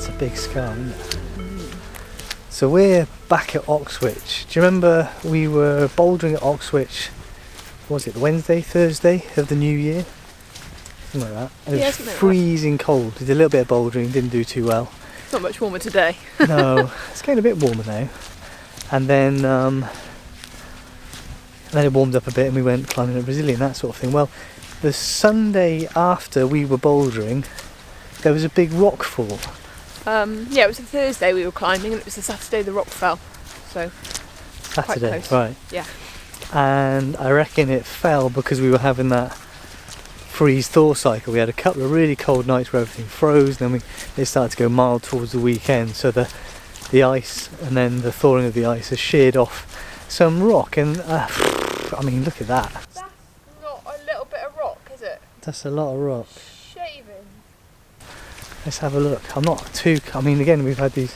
That's a big scar, isn't it? So we're back at Oxwich. Do you remember we were bouldering at Oxwich, was it Wednesday, Thursday of the new year? Something like that. It was freezing cold. We did a little bit of bouldering, didn't do too well. It's not much warmer today. No, it's getting a bit warmer now. And then it warmed up a bit and we went climbing at Brazilian, that sort of thing. Well, the Sunday after we were bouldering, there was a big rock fall. Yeah, it was a Thursday we were climbing and it was the Saturday the rock fell. So, Saturday, quite close. right. Yeah. And I reckon it fell because we were having that freeze-thaw cycle. We had a couple of really cold nights where everything froze, and then it started to go mild towards the weekend, so the ice and then the thawing of the ice has sheared off some rock, and I mean, look at that. That's not a little bit of rock, is it? That's a lot of rock. Shaving. Let's have a look. I'm not too, I mean, again, we've had these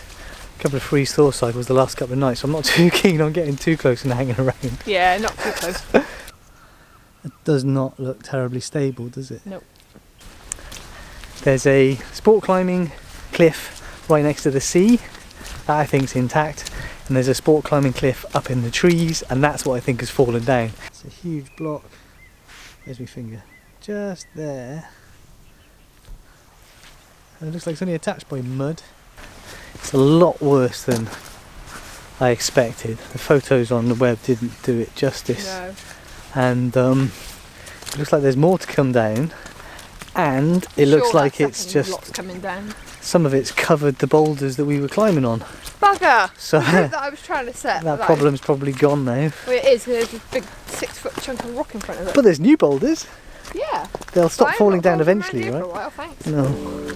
couple of freeze-thaw cycles the last couple of nights, so I'm not too keen on getting too close and hanging around. Yeah, not too close. It does not look terribly stable, does it? Nope. There's a sport climbing cliff right next to the sea that I think's intact, and there's a sport climbing cliff up in the trees, and that's what I think has fallen down. It's a huge block. There's my finger. Just there. And it looks like it's only attached by mud. It's a lot worse than I expected. The photos on the web didn't do it justice. No. And it looks like there's more to come down, and it looks like it's just lots coming down. Some of it's covered the boulders that we were climbing on. Bugger! So that I was trying to set. that problem's probably gone now. Well, it is. There's a big 6-foot chunk of rock in front of it. But there's new boulders. Yeah. They'll stop falling down eventually, right? For a while, thanks. No.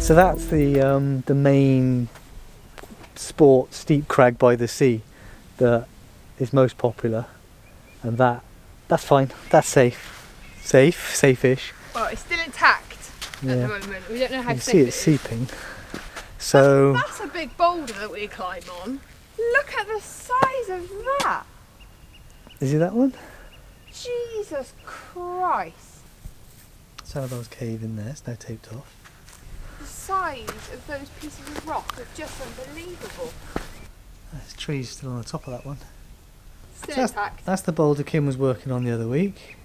So that's the main sport steep crag by the sea that is most popular, and that's fine. That's safe-ish. Well, it's still intact at the moment. We don't know how you can safe see it it's is. seeping. So that's a big boulder that we climb on. Look at the size of that. Is it that one? Jesus Christ. Salabar's cave in there. It's now taped off. The size of those pieces of rock are just unbelievable. There's trees still on the top of that one. Still So intact. that's the boulder Kim was working on the other week.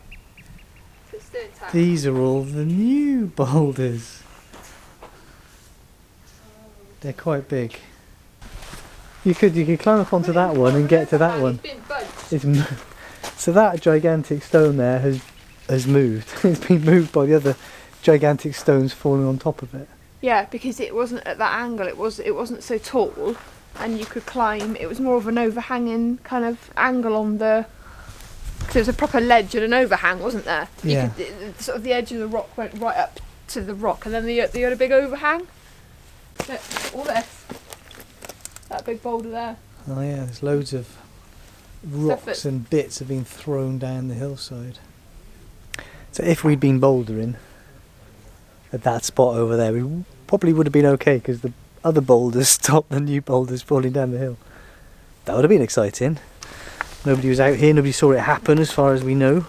It's still intact. These are all the new boulders. They're quite big. You could climb up onto that one and get to that one. So that gigantic stone there has moved. It's been moved by the other gigantic stones falling on top of it. Yeah, because it wasn't at that angle. It wasn't so tall, and you could climb. It was more of an overhanging kind of angle on the. Because there was a proper ledge and an overhang, wasn't there? Yeah. Sort of the edge of the rock went right up to the rock, and then you had a big overhang. All this. That big boulder there. Oh yeah, there's loads of rocks and bits have been thrown down the hillside. So if we'd been bouldering at that spot over there, we probably would have been okay because the other boulders stopped the new boulders falling down the hill. That would have been exciting. Nobody was out here, nobody saw it happen as far as we know.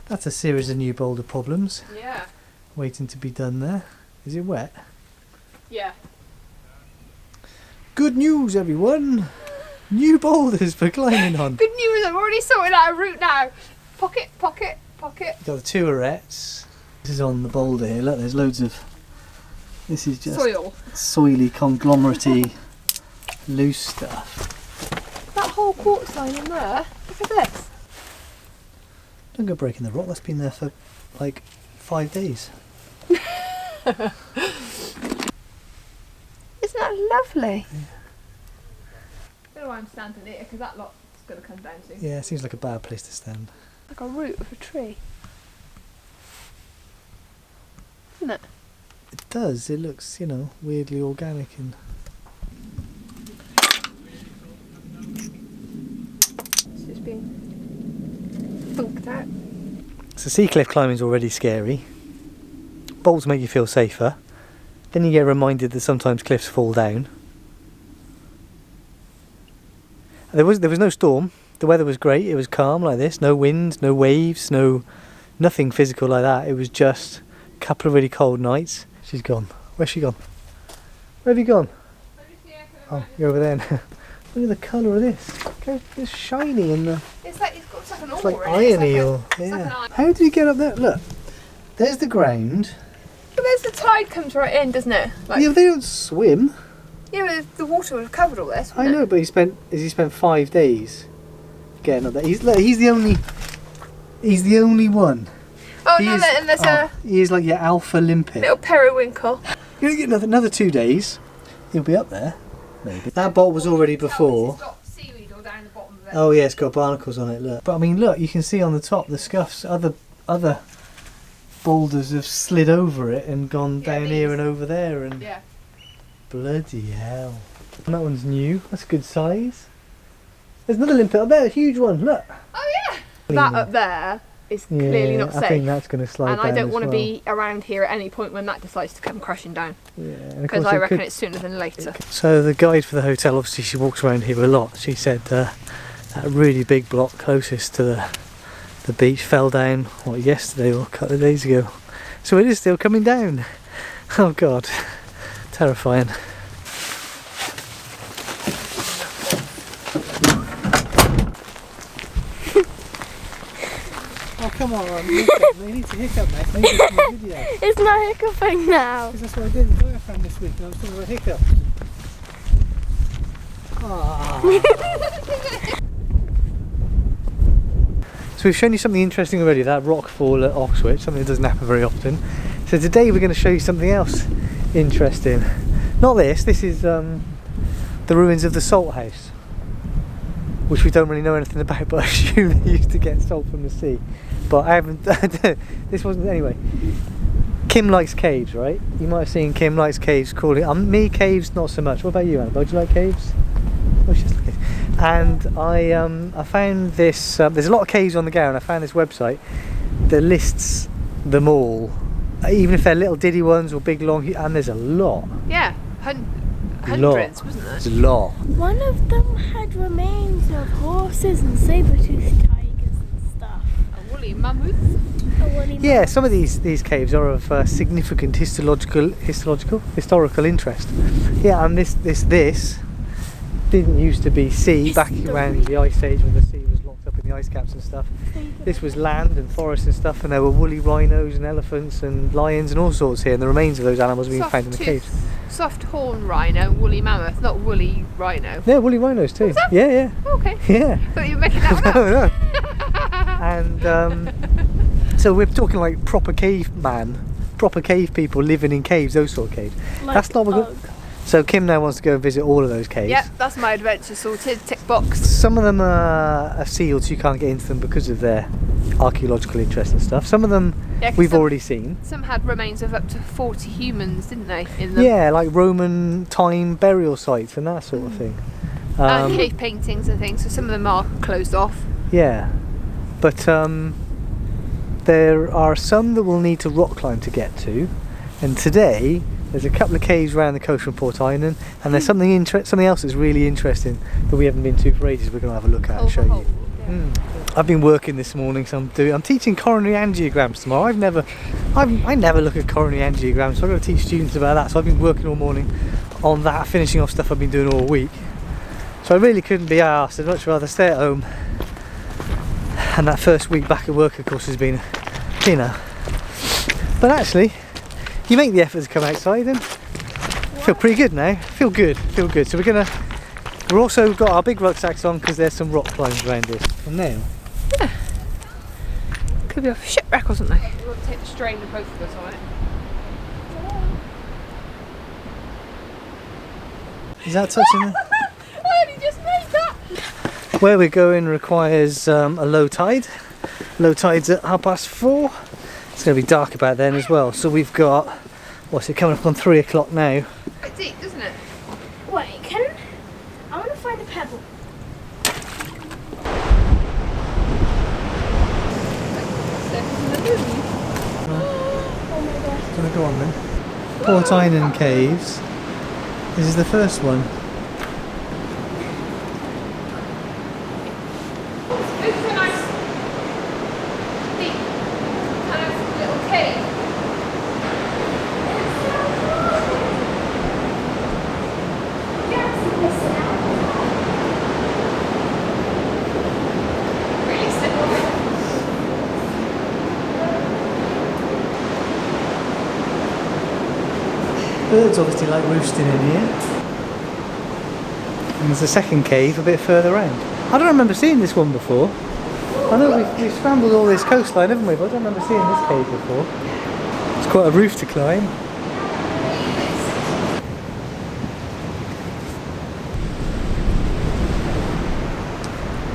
That's a series of new boulder problems Yeah. waiting to be done there. Is it wet? Yeah. Good news, everyone! New boulders for climbing on. Good news, I've already sorted out a route now. Pocket, pocket, pocket. Got the two arrettes. This is on the boulder here. Look, there's loads of. This is just soil. Soily, conglomerate-y, loose stuff. That whole quartz line in there. Look at this. Don't go breaking the rock. That's been there for like 5 days. Isn't that lovely? Yeah. I don't know why I'm standing here because that lot's going to come down soon. Yeah, it seems like a bad place to stand. Like a root of a tree. Isn't it? It does. It looks, you know, weirdly organic and. It's just been funked out. So sea cliff climbing is already scary. Bolts make you feel safer. Then you get reminded that sometimes cliffs fall down. There was no storm. The weather was great. It was calm like this. No wind, no waves, nothing physical like that. It was just a couple of really cold nights. She's gone. Where's she gone? Where have you gone? Oh, you're over there now. Look at the colour of this. It's shiny and it's like an it's like irony or yeah. How did you get up there? Look, there's the ground. But there's the tide comes right in, doesn't it? Like, yeah, but they don't swim. Yeah, but the water would have covered all this. I know, but he spent 5 days getting up there. He's the only one. Oh no, and there's he is like your alpha limpet. Little periwinkle. You're gonna get another 2 days. He'll be up there, maybe. That bolt was already before. It's got seaweed all down the bottom of it. Oh yeah, it's got barnacles on it. Look, but I mean, look, you can see on the top the scuffs. Other boulders have slid over it and gone down here and over there, and bloody hell. And that one's new. That's a good size. There's another limpet up there, a huge one. Look. Oh yeah. That up there is clearly not safe. I think that's going to slide down. And I don't want to be around here at any point when that decides to come crashing down. Yeah. Because I reckon it's sooner than later. So the guide for the hotel, obviously she walks around here a lot. She said that really big block closest to the beach fell down, yesterday or a couple of days ago. So it is still coming down. Oh God, terrifying. Oh come on, you need to hiccup, mate. Maybe it's in the video. It's not hiccuping now. Because that's what I did in the diaphragm this week, and I was talking about hiccup. So we've shown you something interesting already, that rockfall at Oxwich, something that doesn't happen very often. So today we're going to show you something else interesting. Not this is the ruins of the salt house, which we don't really know anything about, but I assume they used to get salt from the sea. But I haven't, this wasn't, anyway. Kim likes caves, right? You might have seen Kim likes caves calling, me caves not so much. What about you, Annabelle? Do you like caves? Oh, she does like caves. And I found this, there's a lot of caves on the Gower, and I found this website that lists them all, even if they're little diddy ones or big long, and there's a lot. Yeah, hundreds, wasn't there? There's a lot. One of them had remains of horses and saber-toothed tigers and stuff. A woolly mammoth. Yeah, some of these caves are of significant historical interest. Yeah, and this didn't used to be sea back around the ice age when the sea was locked up in the ice caps and stuff. This was land and forest and stuff, and there were woolly rhinos and elephants and lions and all sorts here, and the remains of those animals were being found in the caves. Soft horn rhino, woolly mammoth, not woolly rhino. Yeah, woolly rhinos too. Yeah. Oh, okay. Yeah. Thought you were making that one up. And so we're talking like proper cave people living in caves, those sort of caves. Like that's not what. So Kim now wants to go and visit all of those caves. Yep, that's my adventure sorted, tick box. Some of them are sealed, so you can't get into them because of their archaeological interest and stuff. Some of them we've already seen. Some had remains of up to 40 humans, didn't they, in them? Yeah, like Roman time burial sites and that sort of thing. And cave paintings and things, so some of them are closed off. Yeah, but there are some that we'll need to rock climb to get to, and today there's a couple of caves around the coast from Port Eynon, and there's something else that's really interesting that we haven't been to for ages. We're going to have a look at and show you. I've been working this morning, so I'm teaching coronary angiograms tomorrow. I never look at coronary angiograms, so I've got to teach students about that. So I've been working all morning on that, finishing off stuff I've been doing all week. So I really couldn't be arsed. I'd much rather stay at home And that first week back at work, of course, has been, you know. But actually, you make the effort to come outside and feel pretty good now. Feel good. So we're also got our big rucksacks on because there's some rock climbs around this. And now, yeah, could be a shipwreck or something. We'll take the strain of both of us on it. Is that touching the... I only just made that! Where we're going requires a low tide. Low tide's at 4:30. It's going to be dark about then as well. So we've got, what's it, coming up on 3 o'clock now. It's deep, doesn't it? Wait, I want to find a pebble. Oh my gosh. Gonna go on then. Port Eynon Caves. This is the first one. This is a nice, deep, kind of little cave. Really simple. Birds obviously like roosting in here. And there's a second cave a bit further round. I don't remember seeing this one before. I know we've scrambled all this coastline, haven't we? But I don't remember seeing this cave before. It's quite a roof to climb.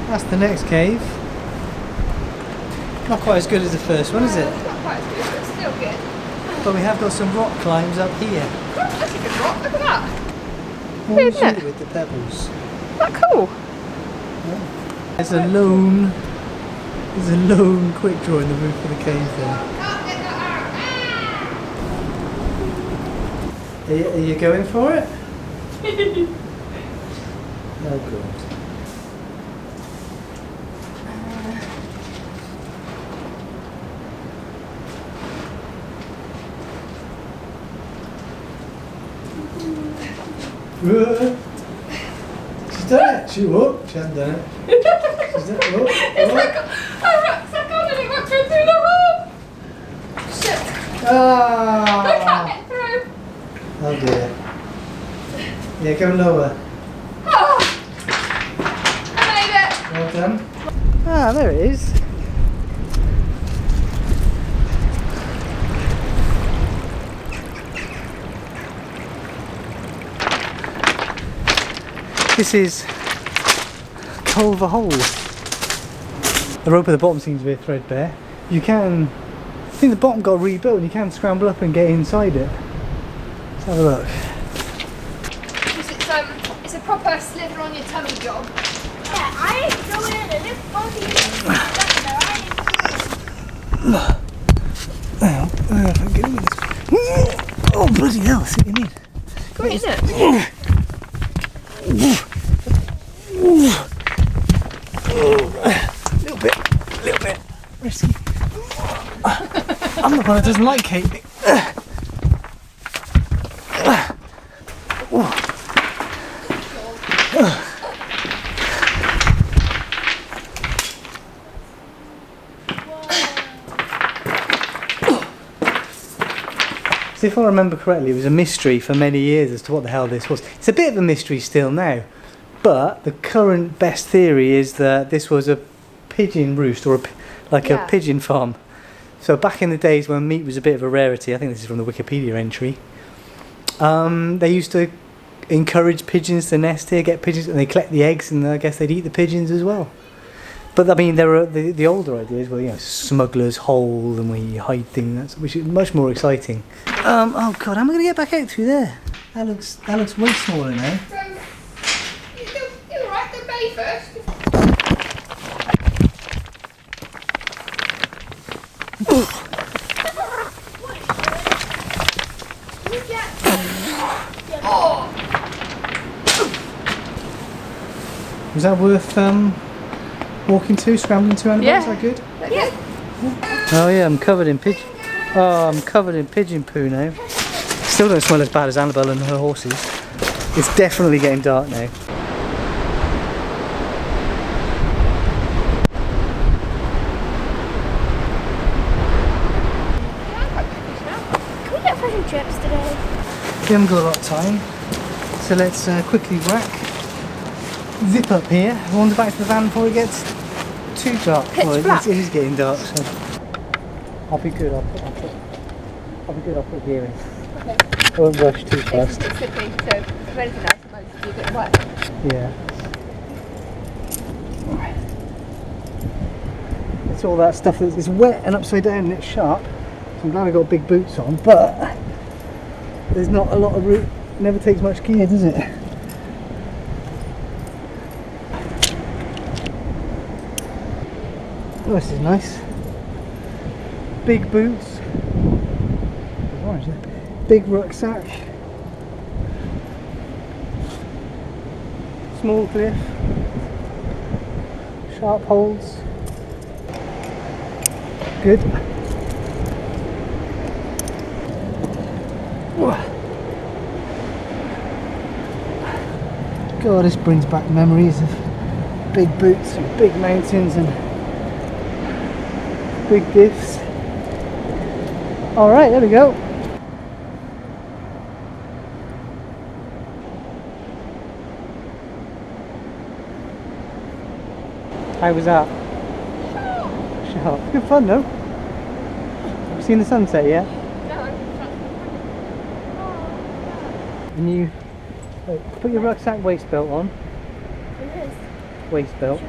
That's the next cave. Not quite as good as the first one, is it? It's not quite as good, but still good. But we have got some rock climbs up here. That's a good rock, look at that. What Isn't we it? do with the pebbles. Isn't that cool? There's a lone quick draw in the roof of the cave there. Can't get that out. Are you going for it? Oh god. She's done it. She hasn't done it. She's done it. It's like a rucksack on and it went through the hole. Shit. I can't get through. Oh dear. Yeah, go lower. Oh, I made it. Well done. Ah, there it is. This is Culver Hole. The rope at the bottom seems a bit threadbare. I think the bottom got rebuilt and you can scramble up and get inside it. Let's have a look. It's a proper slither on your tummy job. Yeah, I ain't going in and if Bobby is I don't know if I can get in with this. Oh bloody hell, see what you mean. Got it, isn't it? Little bit risky. I'm the one that doesn't like caving. So if I remember correctly, it was a mystery for many years as to what the hell this was. It's a bit of a mystery still now, but the current best theory is that this was a pigeon roost or a pigeon farm. So back in the days when meat was a bit of a rarity, I think this is from the Wikipedia entry, they used to encourage pigeons to nest here, get pigeons, and they collect the eggs, and I guess they'd eat the pigeons as well. But I mean, there are the older ideas were, you know, smuggler's hole and where you hide things, which is much more exciting. Oh god, how am I going to get back out through there? That looks way smaller now. You're right, the bay first. Was that worth walking to, scrambling to, Annabelle? Yeah. Is that good? Yeah. Oh yeah, I'm covered in pigeon. Oh, I'm covered in pigeon poo now. Still don't smell as bad as Annabelle and her horses. It's definitely getting dark now. We haven't got a lot of time, so let's quickly zip up here, wander back to the van before it gets too dark. Pitch black. It is getting dark, so I'll be good. I'll put gear in. Okay. I won't rush too fast. It's slippery, so if anything else, it might be a bit wet. Yeah. It's all that stuff that's wet and upside down and it's sharp. So I'm glad I got big boots on, but there's not a lot of route. It never takes much gear, does it? Oh, this is nice. Big boots. Big rucksack. Small cliff. Sharp holes. Good. God, this brings back memories of big boots and big mountains and big diffs. Alright, there we go. How was that? Sharp. Good fun though. Have you seen the sunset yet? And you put your rucksack waist belt on. It is. Waist belt.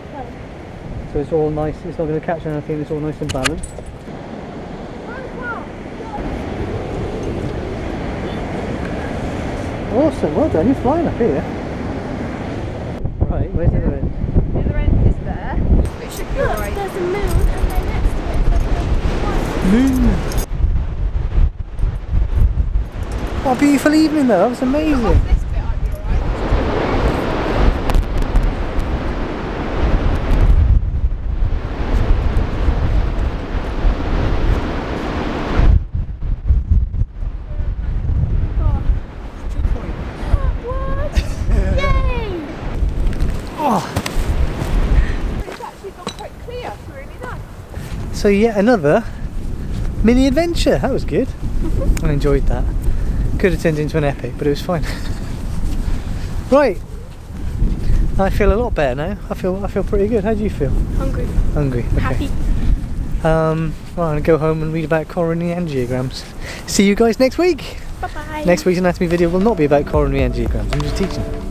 So it's all nice, it's not going to catch anything, it's all nice and balanced. Awesome, well done, you're flying up here. Right, where's the other end? The other end is there. It should be Look, alright. there's a moon and then next to it there's a Moon! What a beautiful evening though, that was amazing. This bit I'd be alright. What? Yay! Oh, It's actually got quite clear. It's really nice. so yet another mini adventure, that was good. I enjoyed that. Could have turned into an epic, but it was fine. Right, I feel a lot better now. I feel pretty good. How do you feel? Hungry. Hungry. Okay. Happy. Well, I'm gonna go home and read about coronary angiograms. See you guys next week. Bye bye. Next week's anatomy video will not be about coronary angiograms. I'm just teaching.